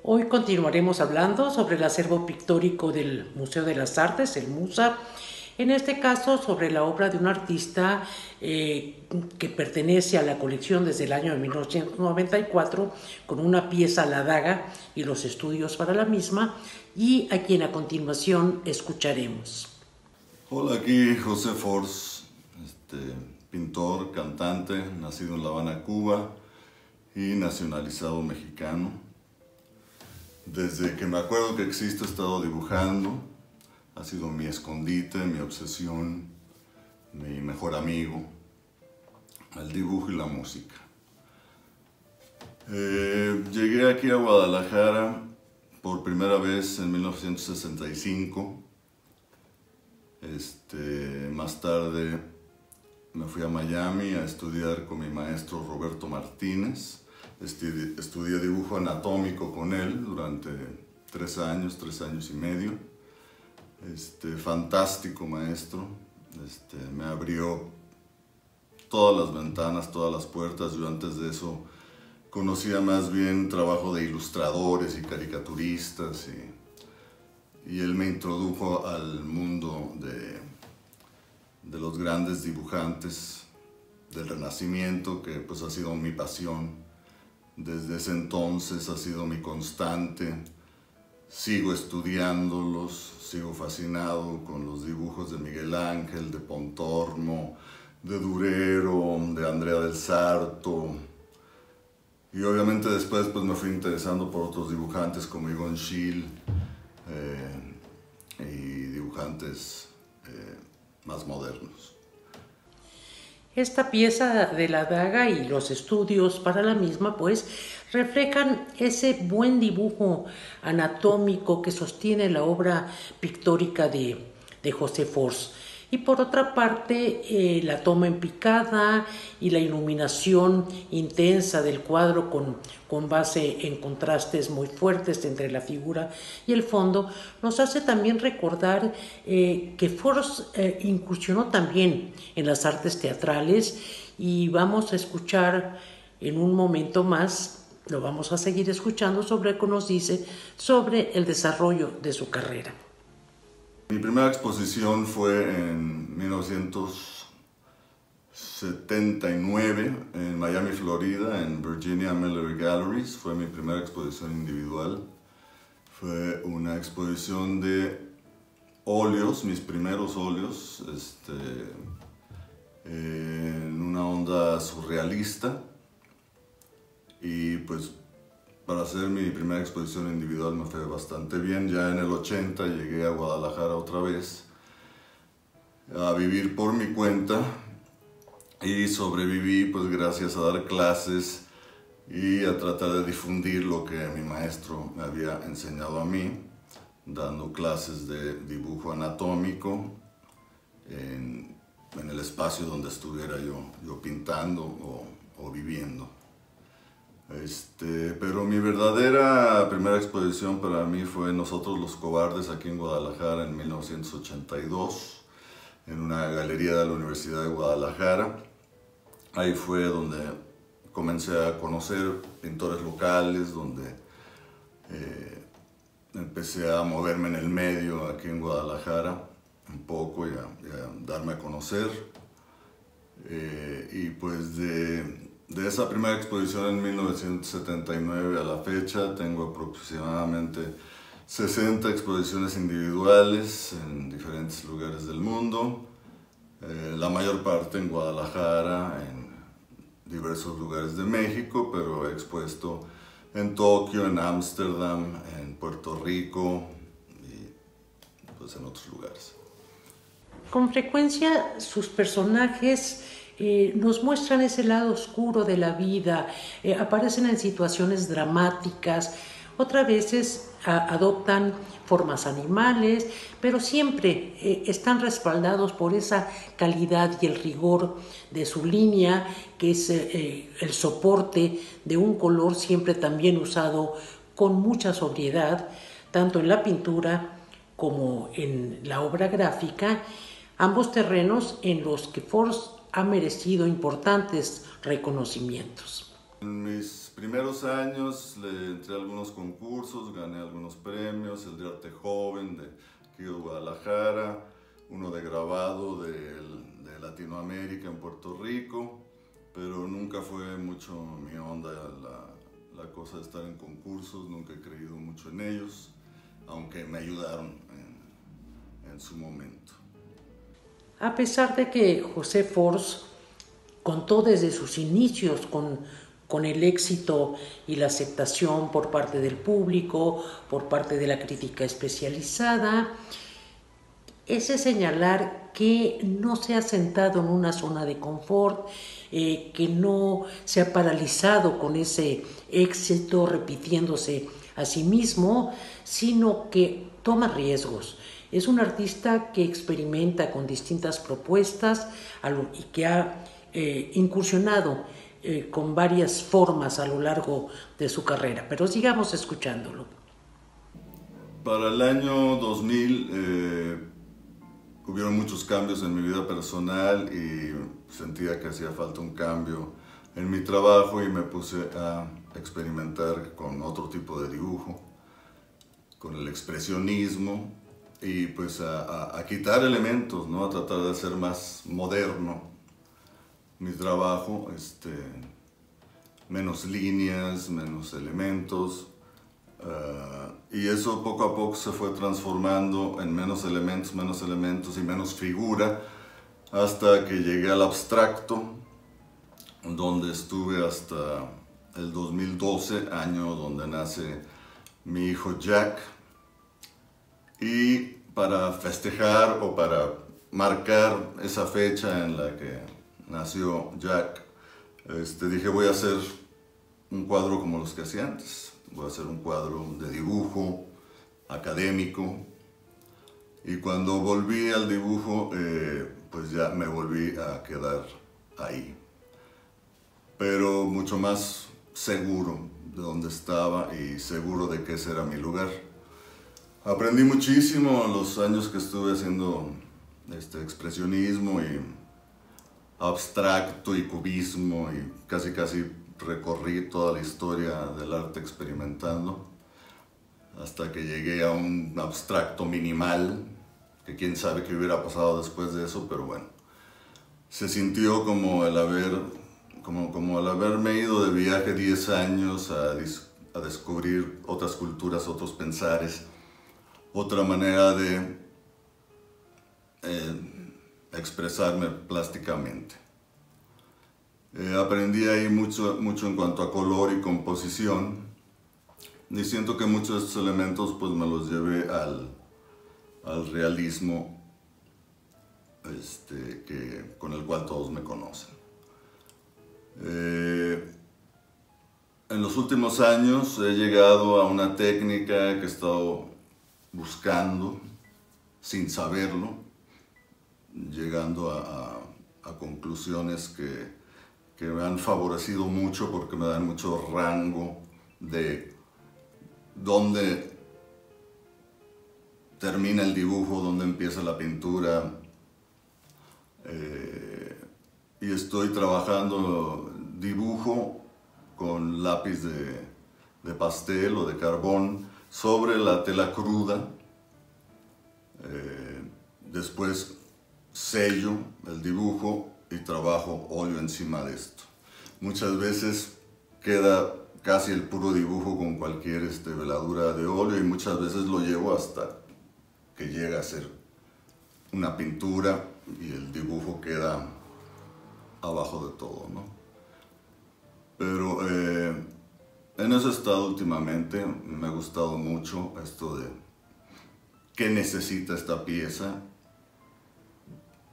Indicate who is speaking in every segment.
Speaker 1: Hoy continuaremos hablando sobre el acervo pictórico del Museo de las Artes, el MUSA, en este caso sobre la obra de un artista que pertenece a la colección desde el año de 1994, con una pieza La Daga y los estudios para la misma, y a quien a continuación escucharemos.
Speaker 2: Hola, aquí José Force, pintor, cantante, nacido en La Habana, Cuba y nacionalizado mexicano. Desde que me acuerdo que existo he estado dibujando, ha sido mi escondite, mi obsesión, mi mejor amigo, el dibujo y la música. Llegué aquí a Guadalajara por primera vez en 1965. Más tarde me fui a Miami a estudiar con mi maestro Roberto Martínez. Estudié dibujo anatómico con él durante 3 años y medio. Fantástico maestro. Me abrió todas las ventanas, todas las puertas. Yo antes de eso conocía más bien trabajo de ilustradores y caricaturistas y él me introdujo al mundo de los grandes dibujantes del Renacimiento, que pues ha sido mi pasión. Desde ese entonces ha sido mi constante. Sigo estudiándolos, sigo fascinado con los dibujos de Miguel Ángel, de Pontormo, de Durero, de Andrea del Sarto. Y obviamente después pues me fui interesando por otros dibujantes como Egon Schiele y dibujantes más modernos.
Speaker 1: Esta pieza de La Daga y los estudios para la misma, pues, reflejan ese buen dibujo anatómico que sostiene la obra pictórica de José Force. Y por otra parte, la toma en picada y la iluminación intensa del cuadro con base en contrastes muy fuertes entre la figura y el fondo, nos hace también recordar que Force incursionó también en las artes teatrales, y vamos a escuchar en un momento más, lo vamos a seguir escuchando sobre lo que nos dice sobre el desarrollo de su carrera.
Speaker 2: Mi primera exposición fue en 1979 en Miami, Florida, en Virginia Miller Galleries. Fue mi primera exposición individual. Fue una exposición de óleos, mis primeros óleos, en una onda surrealista. Y pues para hacer mi primera exposición individual me fue bastante bien. Ya en el 80 llegué a Guadalajara otra vez a vivir por mi cuenta y sobreviví pues gracias a dar clases y a tratar de difundir lo que mi maestro me había enseñado a mí, dando clases de dibujo anatómico en el espacio donde estuviera yo pintando o viviendo. Pero mi verdadera primera exposición para mí fue Nosotros los Cobardes, aquí en Guadalajara en 1982, en una galería de la Universidad de Guadalajara. Ahí fue donde comencé a conocer pintores locales, donde empecé a moverme en el medio aquí en Guadalajara un poco y a darme a conocer. Y pues de esa primera exposición en 1979 a la fecha tengo aproximadamente 60 exposiciones individuales en diferentes lugares del mundo, la mayor parte en Guadalajara, en diversos lugares de México, pero he expuesto en Tokio, en Ámsterdam, en Puerto Rico y pues en otros lugares.
Speaker 1: Con frecuencia sus personajes nos muestran ese lado oscuro de la vida, aparecen en situaciones dramáticas, otras veces adoptan formas animales, pero siempre están respaldados por esa calidad y el rigor de su línea, que es el soporte de un color siempre también usado con mucha sobriedad, tanto en la pintura como en la obra gráfica, ambos terrenos en los que Force ha merecido importantes reconocimientos.
Speaker 2: En mis primeros años le entré a algunos concursos, gané algunos premios, el de arte joven de aquí de Guadalajara, uno de grabado de Latinoamérica en Puerto Rico, pero nunca fue mucho mi onda la cosa de estar en concursos, nunca he creído mucho en ellos, aunque me ayudaron en su momento.
Speaker 1: A pesar de que José Force contó desde sus inicios con el éxito y la aceptación por parte del público, por parte de la crítica especializada, ese señalar que no se ha sentado en una zona de confort, que no se ha paralizado con ese éxito repitiéndose a sí mismo, sino que toma riesgos. Es un artista que experimenta con distintas propuestas y que ha incursionado con varias formas a lo largo de su carrera. Pero sigamos escuchándolo.
Speaker 2: Para el año 2000 hubieron muchos cambios en mi vida personal y sentía que hacía falta un cambio en mi trabajo y me puse a experimentar con otro tipo de dibujo, con el expresionismo y pues a quitar elementos, ¿no? A tratar de hacer más moderno mi trabajo, menos líneas, menos elementos. Y eso poco a poco se fue transformando en menos elementos y menos figura, hasta que llegué al abstracto, donde estuve hasta el 2012, año donde nace mi hijo Jack. Y para festejar o para marcar esa fecha en la que nació Jack, dije voy a hacer un cuadro como los que hacía antes. Voy a hacer un cuadro de dibujo académico y cuando volví al dibujo pues ya me volví a quedar ahí, pero mucho más seguro de dónde estaba y seguro de que ese era mi lugar. Aprendí muchísimo en los años que estuve haciendo expresionismo y abstracto y cubismo y casi recorrí toda la historia del arte experimentando hasta que llegué a un abstracto minimal, que quién sabe qué hubiera pasado después de eso, pero bueno, se sintió como el haberme ido de viaje 10 años a descubrir otras culturas, otros pensares, otra manera de expresarme plásticamente. Aprendí ahí mucho en cuanto a color y composición y siento que muchos de estos elementos pues me los llevé al realismo con el cual todos me conocen. En los últimos años he llegado a una técnica que he estado buscando sin saberlo, llegando a conclusiones que me han favorecido mucho porque me dan mucho rango de dónde termina el dibujo, dónde empieza la pintura. Y estoy trabajando dibujo con lápiz de pastel o de carbón sobre la tela cruda. Después sello el dibujo y trabajo óleo encima de esto. Muchas veces queda casi el puro dibujo con cualquier veladura de óleo y muchas veces lo llevo hasta que llega a ser una pintura y el dibujo queda abajo de todo, ¿no? Pero en eso he estado últimamente, me ha gustado mucho esto de qué necesita esta pieza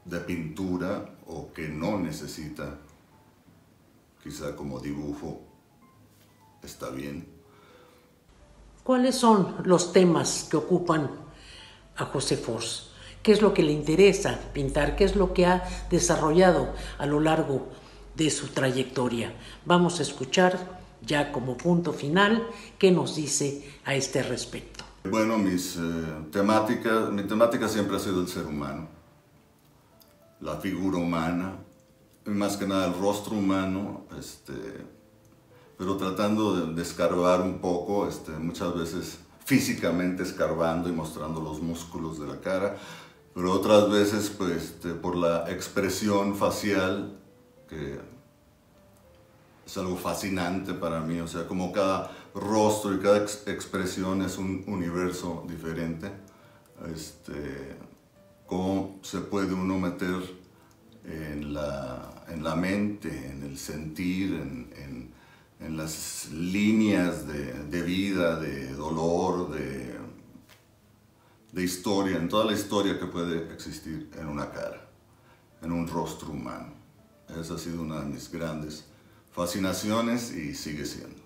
Speaker 2: de pintura o que no necesita, quizá como dibujo está bien.
Speaker 1: ¿Cuáles son los temas que ocupan a José Force? ¿Qué es lo que le interesa pintar? ¿Qué es lo que ha desarrollado a lo largo de su trayectoria? Vamos a escuchar ya como punto final qué nos dice a este respecto.
Speaker 2: Bueno, mi temática siempre ha sido el ser humano, la figura humana, y más que nada el rostro humano, pero tratando de escarbar un poco, muchas veces físicamente escarbando y mostrando los músculos de la cara, pero otras veces pues, por la expresión facial, que es algo fascinante para mí, o sea, como cada rostro y cada expresión es un universo diferente, cómo se puede uno meter en la mente, en el sentir, en las líneas de vida, de dolor, de historia, en toda la historia que puede existir en una cara, en un rostro humano. Esa ha sido una de mis grandes fascinaciones y sigue siendo.